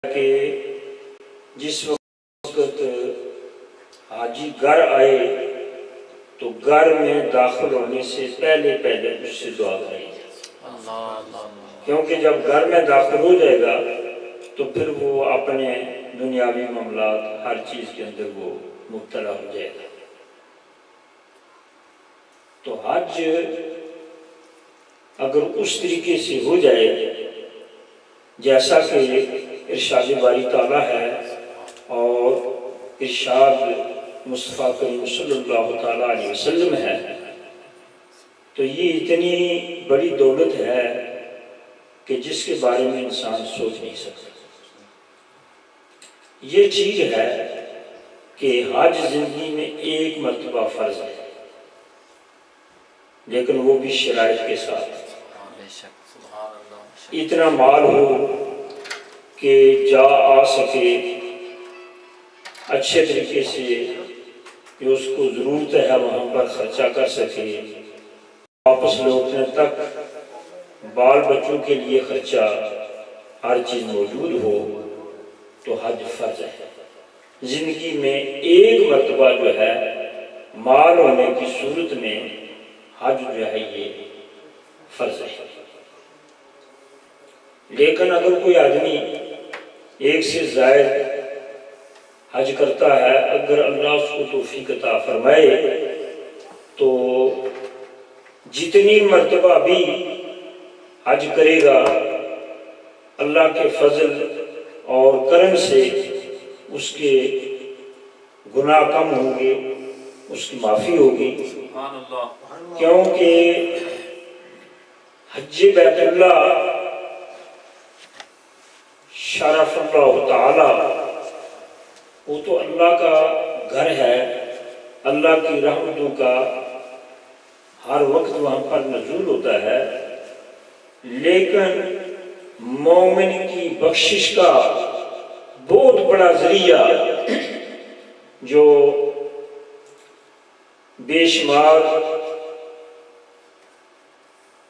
कि जिस वक्त हाजी घर आए तो घर में दाखिल होने से पहले पहले उससे दुआ करें, क्योंकि जब घर में दाखिल हो जाएगा तो फिर वो अपने दुनियावी मामलात हर चीज़ के अंदर वो मुब्तला हो जाएगा। तो हज अगर उस तरीके से हो जाए जैसा कि इरशाद बारी ताला है और इरशाद मुस्तफ़ा करीम सल्लल्लाहु ताला अलैहि वसल्लम है, तो ये इतनी बड़ी दौलत है कि जिसके बारे में इंसान सोच नहीं सकता। ये चीज़ है कि हज जिंदगी में एक मर्तबा फ़र्ज है, लेकिन वो भी शराइत के साथ। इतना माल हो कि जा आ सके, अच्छे तरीके से कि उसको ज़रूरत है वहाँ पर ख़र्चा कर सके, वापस लौटने तक बाल बच्चों के लिए ख़र्चा हर चीज़ मौजूद हो, तो हज फ़र्ज है। ज़िंदगी में एक मर्तबा जो है माल होने की सूरत में हज जो है ये फ़र्ज है। लेकिन अगर कोई आदमी एक से ज़ायद हज करता है, अगर अल्लाह उसको तौफीक अता फरमाए, तो जितनी मर्तबा भी हज करेगा अल्लाह के फजल और करम से उसके गुनाह कम होंगे, उसकी माफ़ी होगी। क्योंकि हज बैतुल्लाह शरफ़ल्लाहु ताला वो तो अल्लाह का घर है, अल्लाह की रहमतों का हर वक्त वहाँ पर नज़ूल होता है। लेकिन मोमिन की बख्शिश का बहुत बड़ा ज़रिया जो बेशुमार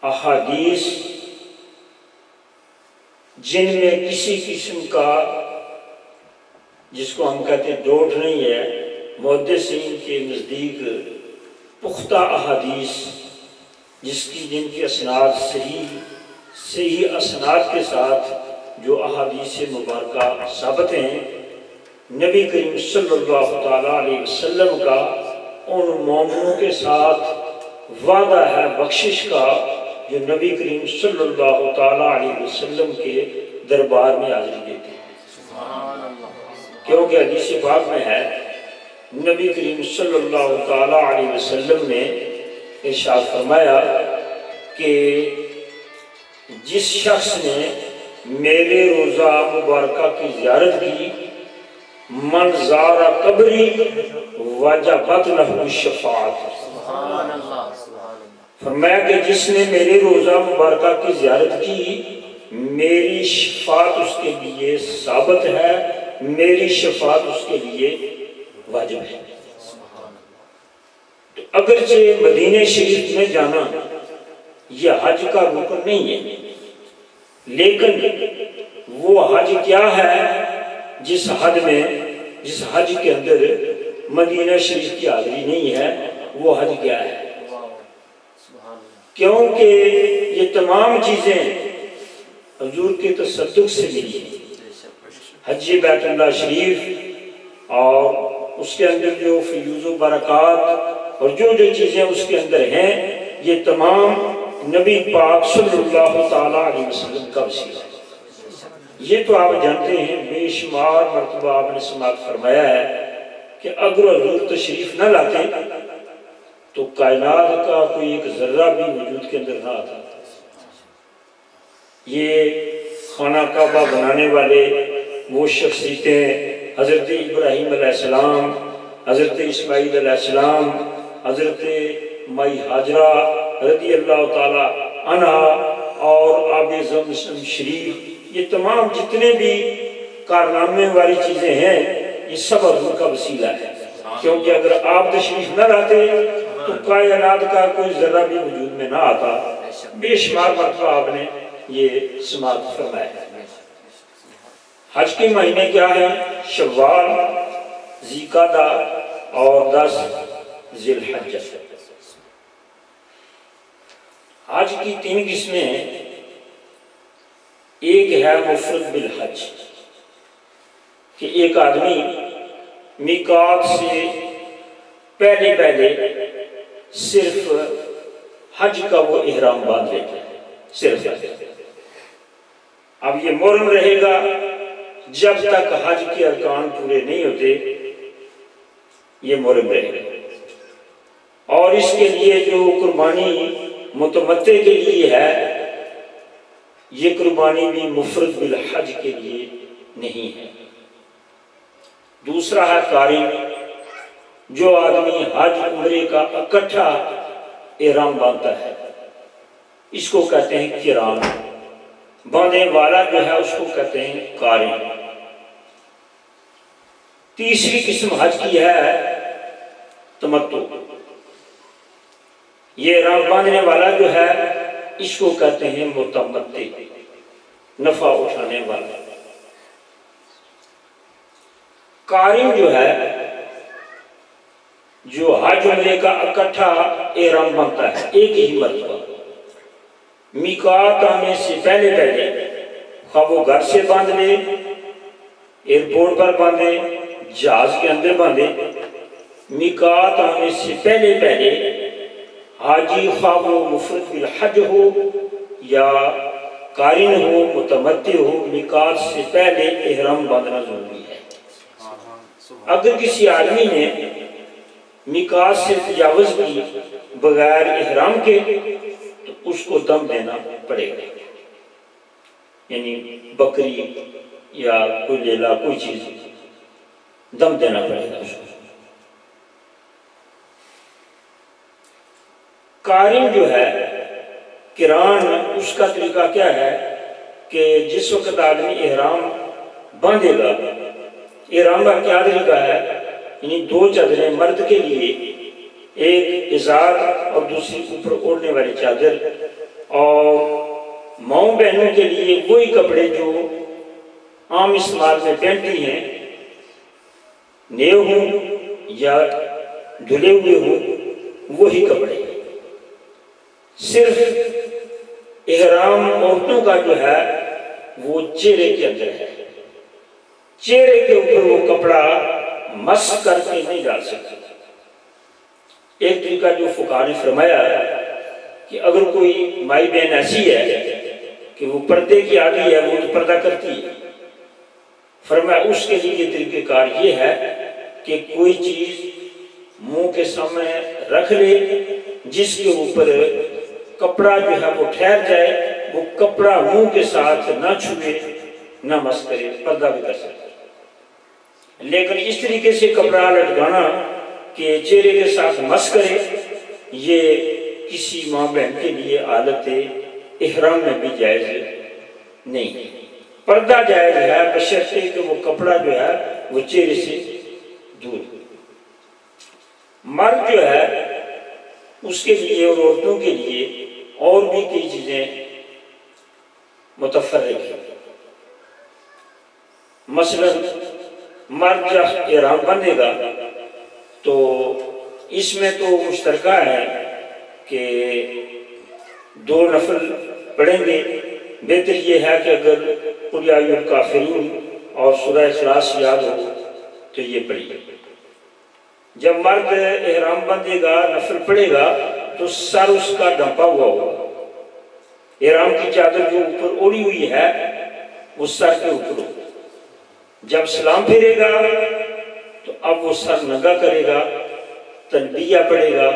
अहादीस जिनमें किसी किस्म का, जिसको हम कहते हैं डोट नहीं है, मुहद्दिसीन के नज़दीक पुख्ता अहादीस जिनकी असनाद सही असनाद के साथ जो अहादीस मुबारका साबित हैं, नबी करीम सल्लल्लाहु ताला अलैहि वसल्लम का उन मोमिनों के साथ वादा है बख्शिश का जो नबी करीम सल्लल्लाहु ताला अलैहि वसल्लम के दरबार में हाजिरी देते हैं। क्योंकि हदीस पाक में है, नबी करीम सल्लल्लाहु ताला अलैहि वसल्लम ने इरशाद फरमाया कि जिस शख्स ने मेरे रोज़ा मुबारका की ज़ियारत की, मन ज़ारा कब्री वजबत लहू शफ़ाअत, फरमाया कि जिसने मेरे रोज़ा मुबारका की ज़ियारत की, मेरी शफ़ाअत उसके लिए साबित है, मेरी शफ़ाअत उसके लिए वाजिब है। तो अगरचे मदीने शरीफ में जाना यह हज का रुकन नहीं है, लेकिन वो हज क्या है जिस हज के अंदर मदीना शरीफ की हाज़िरी नहीं है, वो हज क्या है? क्योंकि ये तमाम चीज़ें हुजूर के तसद्दुक़ से मिली हैं। हज बैतुल्लाह शरीफ और उसके अंदर जो फ़यूज़ बरक़ात और जो जो चीज़ें उसके अंदर हैं, ये तमाम नबी पाक सल्लल्लाहु ताला अलैहि वसल्लम का वसीला है। ये तो आप जानते हैं, बेशुमार मरतबा आपने समाअत फरमाया है कि अगर हुजूर तशरीफ़ न लाते तो कायनात का कोई एक ज़र्रा भी वजूद के अंदर ना आता। ये खाना काबा बनाने वाले वो शख्सियतें, हज़रत इब्राहीम अलैहिस्सलाम, हज़रत इस्माईल अलैहिस्सलाम, हज़रत माई हाजरा रज़ी अल्लाह ताला अन्हा और आबे ज़मज़म शरीफ, ये तमाम जितने भी कारनामे वाली चीज़ें हैं, ये सब हुजूर का वसीला है। क्योंकि अगर आप तशरीफ न लाते तो कायनात का कोई ज़र्रा भी वजूद में ना आता। बेशुमार मरतबा आपने ये समाअत फरमाया। हज के महीने क्या है? शव्वाल, ज़िलक़ादा और 10 ज़िलहज्जा। हज की 3 किस्में, एक है मुफ़रद बिल हज कि एक आदमी मीकात से पहले पहले सिर्फ हज का वो इहराम बांध लेता है, सिर्फ। अब ये मुहर्रम रहेगा जब तक हज के अरकान पूरे नहीं होते, ये मुहर्रम रहेगा। और इसके लिए जो कुर्बानी मुतमत्ते के लिए है, ये कुर्बानी भी मुफ़रद बिल हज के लिए नहीं है। दूसरा है कारिन, जो आदमी हज उम्रे का इकट्ठा इहराम बांधता है, इसको कहते हैं किरान। बांधने वाला जो है उसको कहते हैं कारिन। तीसरी किस्म हज की है तमत्तु। ये इहराम बांधने वाला जो है इसको कहते हैं मुतमत्ति, नफा उठाने वाला। कारिन जो है, जो हज उम्रे का इकट्ठा इहराम बांधता है एक ही मरतबा, मीकात आने से पहले पहले, खा वो घर से बांध ले, एयरपोर्ट पर बांधे, जहाज के अंदर बांधे, मीकात आने से पहले पहले हाजी खा वो मुफ़रद बिल हज हो या कारिन हो, मुतमत्ति हो, मीकात से पहले इहराम बांधना जरूरी है। अगर किसी आदमी ने मीकात से तजावुज़ की बगैर इहराम के, तो उसको दम देना पड़ेगा, यानी बकरी या कोई लेला कोई चीज दम देना पड़ेगा उसको। कारिन जो है, किरान, उसका तरीका क्या है कि जिस वक्त आदमी इहराम बांधेगा, इहराम का क्या तरीका है, यानी 2 चादरें मर्द के लिए, एक इज़ार और दूसरी ऊपर ओढ़ने वाली चादर, और माओ बहनों के लिए वही कपड़े जो आम इस्तेमाल में पहनती हैं, नेव हों या धुले हुए हों, वही कपड़े। सिर्फ इहराम औरतों का जो है वो चेहरे के अंदर है, चेहरे के ऊपर वो कपड़ा मस करके नहीं डाल सकते। एक तरीका जो फुकाहा ने फरमाया कि अगर कोई माई बहन ऐसी है कि वो पर्दे की आदी है, वो तो पर्दा करती है, फरमाया उसके लिए तरीक़ेकार ये है कि कोई चीज मुंह के सामने रख ले जिसके ऊपर कपड़ा जो है वो ठहर जाए, वो कपड़ा मुंह के साथ ना छुए ना मस करे, पर्दा भी कर सकते। लेकिन इस तरीके से कपड़ा लटकाना कि चेहरे के साथ मस करे, ये किसी माँ बहन के लिए हालत इहराम में भी जायज नहीं। पर्दा जायज है बशर्ते कि वो कपड़ा जो है वो चेहरे से दूर। मर्द जो है उसके लिए और औरतों के लिए और भी कई चीजें मुतफर्रिक है। मसलन मर्द जब इहराम बंधेगा तो इसमें तो मुश्तरका है कि 2 नफल पढ़ेंगे। बेहतर ये है कि अगर कुल या अय्युहल काफिरून और सूरह इखलास याद हो तो ये पढ़िए। जब मर्द इहराम बंधेगा, नफल पढ़ेगा, तो सर उसका ढंपा हुआ होगा। इहराम की चादर जो ऊपर ओढ़ी हुई है वो सर के ऊपर होगा। जब सलाम फेरेगा तो अब वो सर नंगा करेगा, तलबिया पढ़ेगा,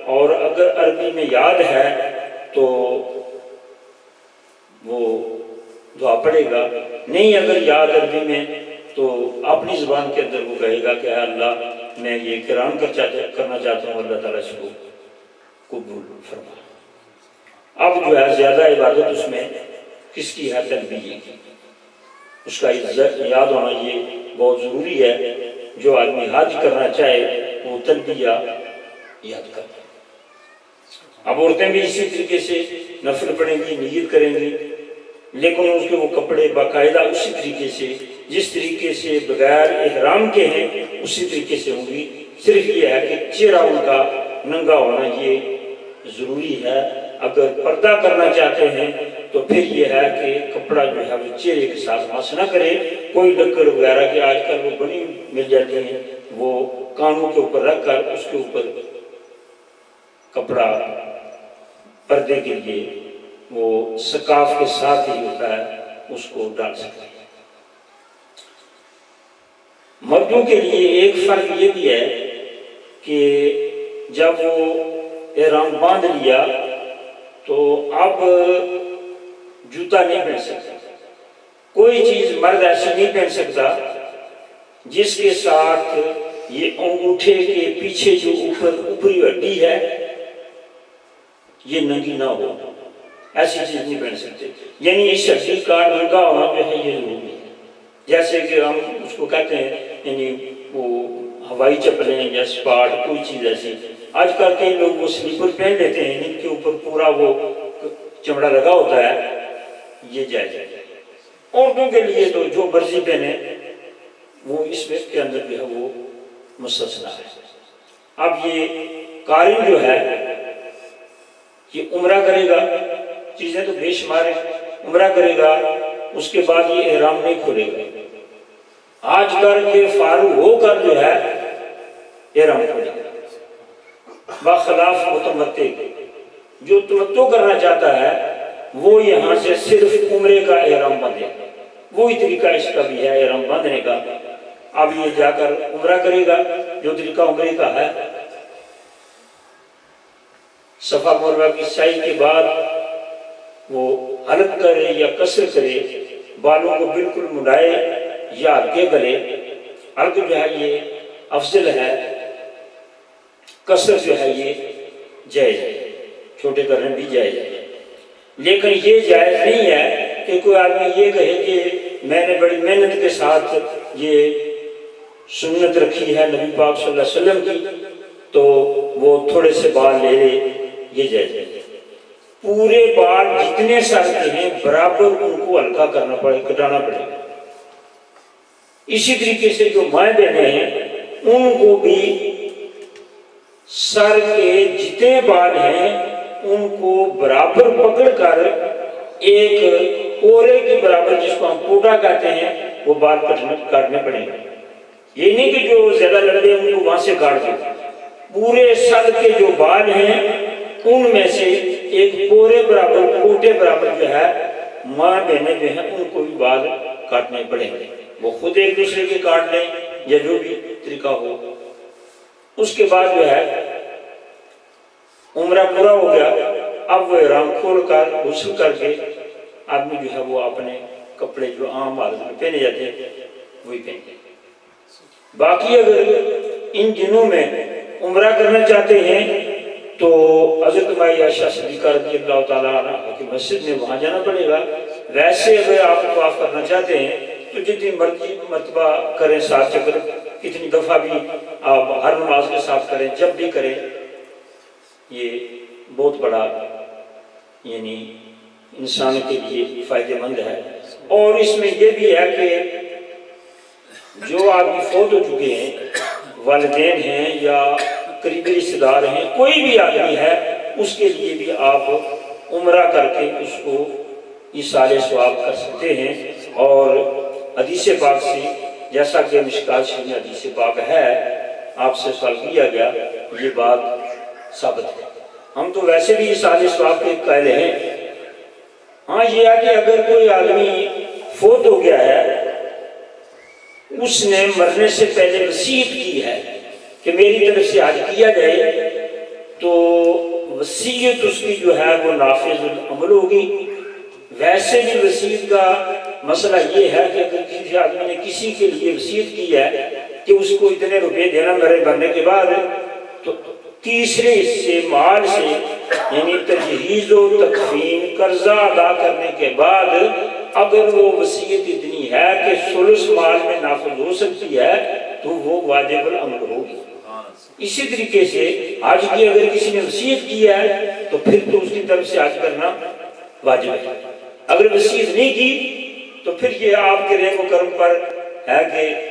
और अगर अरबी में याद है तो वो दुआ पढ़ेगा, नहीं अगर याद अरबी में तो अपनी ज़ुबान के अंदर वो कहेगा कि अल्लाह मैं ये किराम करना चाहता हूँ, अल्लाह ताला इसको कबूल फरमा। अब जो है ज़्यादा इबादत उसमें किसकी है? तलबिया की। उसका याद होना ये बहुत ज़रूरी है। जो आदमी हज करना चाहे वो तलबिया याद करे। अब औरतें भी इसी तरीके से नफल पढ़ेंगी, नियत करेंगी, लेकिन उसके वो कपड़े बाकायदा उसी तरीके से जिस तरीके से बगैर इहराम के हैं उसी तरीके से होंगी। सिर्फ ये है कि चेहरा उनका नंगा होना ये ज़रूरी है। अगर पर्दा करना चाहते हैं तो फिर ये है कि कपड़ा जो है वो चेहरे के साथ मस ना करे। कोई लकड़ वगैरह की आजकल वो बनी मिल जाती हैं, वो कानों के ऊपर रख कर उसके ऊपर कपड़ा पर्दे के लिए वो सकाफ के साथ ही होता है, उसको डाल सकते हैं। मर्दों के लिए एक फर्क ये भी है कि जब वो एहराम बांध लिया तो अब जूता नहीं पहन सकता, कोई चीज मर्द ऐसी नहीं पहन सकता जिसके साथ ये अंगूठे के पीछे जो ऊपरी हड्डी है ये नंगी ना हो, ऐसी चीज नहीं पहन सकते। यानी इस हड्डी का नंगा होना जो है ये जरूरी है। जैसे कि हम उसको कहते हैं यानी वो हवाई चप्पलें या स्पार्ट, कोई चीज ऐसी। आजकल कई लोग वो स्लीपर पहन लेते हैं जिनके ऊपर पूरा वो चमड़ा लगा होता है, ये जायज है। औरतों के लिए तो जो मर्जी पहने वो इसमें के अंदर जो है वो मुस्तस्ना है। अब ये कारी जो है ये उम्रा करेगा, चीजें तो बेशुमार है, उम्रा करेगा, उसके बाद ये एहराम नहीं खोलेगा। आजकल के फारू होकर जो है एहराम खोलेगा बखिलाफ मुतमत्ते। जो तमत्तो करना चाहता है वो यहाँ से सिर्फ उम्रे का एहराम बांधेगा, वही तरीका इसका भी है एहराम बांधने का। अब ये जाकर उम्रा करेगा, जो तरीका उम्रे का है। सफा मरवा की साई के बाद वो हलक करे या कसर करे, बालों को बिल्कुल मुड़ाए या हल्के करे। हल्क जो है ये अफजल है, कसर जो है ये जायज है, छोटे करने भी जायज है। लेकिन ये जायज नहीं है कि कोई आदमी ये कहे कि मैंने बड़ी मेहनत के साथ ये सुन्नत रखी है नबी पाक सल्लल्लाहु अलैहि वसल्लम की, तो वो थोड़े से बाल ले ले, ये जायज है। पूरे बाल जितने साल के हैं बराबर उनको हल्का करना पड़े, कटाना पड़ेगा। इसी तरीके से जो माए बहने हैं उनको भी सर के जितने बाल हैं उनको बराबर पकड़कर एक कोरे के बराबर, जिसको हम पोटा कहते हैं, वो बाल काटने पड़ेंगे। ये नहीं कि जो ज्यादा लंबे हैं उनको वहां से काट दो, पूरे सर के जो बाल हैं उनमें से एक कोरे बराबर, कोटे बराबर जो है माँ बहनें जो है उनको भी बाल काटने पड़ेंगे। वो खुद एक दूसरे के काट लें या जो भी तरीका हो। उसके बाद जो है उम्रा पूरा हो गया, अब वो इहराम खोल कर गुस्ल करके आदमी जो है वो अपने कपड़े जो आम हालत में पहने जाते हैं वही पहने। बाकी अगर इन दिनों में उम्रा करना चाहते हैं तो हज़रत माई आयशा सिद्दीक़ा रज़ियल्लाहु ताला अन्हा की मस्जिद में वहाँ जाना पड़ेगा। वैसे अगर आप तवाफ़ करना चाहते हैं तो जितनी मर्जी मरतबा करें, 7 चक्कर, कितनी दफ़ा भी आप हर नमाज के साथ करें, जब भी करें, ये बहुत बड़ा यानी इंसान के लिए फ़ायदेमंद है। और इसमें यह भी है कि जो आदमी फौत हो चुके हैं, वालिदैन हैं या करीबी रिश्तेदार हैं, कोई भी आदमी है, उसके लिए भी आप उम्रा करके उसको इसाले सवाब कर सकते हैं। और हदीस पाक से, जैसा कि मिशकात शरीफ में हदीस पाक है, आपसे सवाल किया गया, ये बात साबित है। हम तो वैसे भी इसाले सवाब के कायल हैं। हाँ, ये है कि अगर कोई आदमी फोत हो गया है, उसने मरने से पहले वसीयत की है कि मेरी तरफ से हज किया जाए, तो वसीयत उसकी जो है वो नाफिज़ अमल होगी। वैसे भी वसीयत का मसला ये है कि अगर किसी आदमी ने किसी के लिए वसीयत की है कि उसको इतने रुपए देना मेरे मरने के बाद, तो तीसरे हिस्से माल से यानी तजहीज़ व तकफीन कर्जा अदा करने के बाद अगर वो वसीयत इतनी है कि सुलुस माल में नाफिज हो सकती है तो वो वाजिबुल अमल होगी। इसी तरीके से हज की अगर किसी ने वसीयत की है तो फिर तो उसकी तरफ से हज करना वाजिब है। अगर वसीयत नहीं की तो फिर ये आपके रेगो कर्म पर है कि